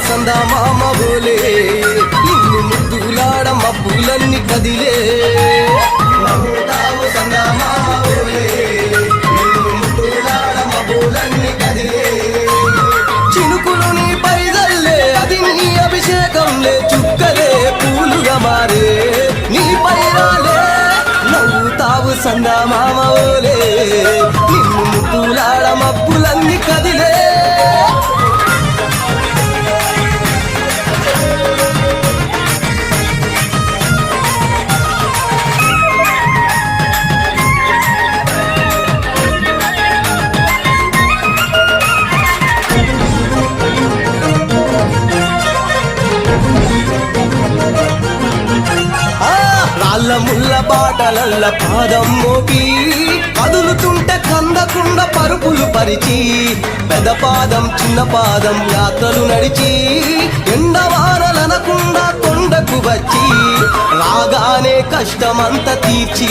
సందా మామ బోలే నిన్ను ముద్దులాడ మబ్బులన్నీ కదిలే నవ్వుతావు సందా మామ బోలే నిన్ను ముద్దులాడ మబ్బులన్నీ కదిలే చినుకులు నీ పైదల్లే అది నీ అభిషేకంలే చుక్కలే పూలుగా మారే నీ పైరాలే నవ్వుతావు సందా మామ బోలే నిన్ను ముద్దులాడ మబ్బులన్నీ కదిలే రాళ్ళ ముళ్ళ బాటలల్ల పాదం మోపి కదులుతుంటే కందకుండా పరుపులు పరిచి పెద్ద పాదం చిన్న పాదం యాత్రలు నడిచి ఎండవానలనకుండా కొండకు వచ్చి రాగానే కష్టమంతా తీర్చి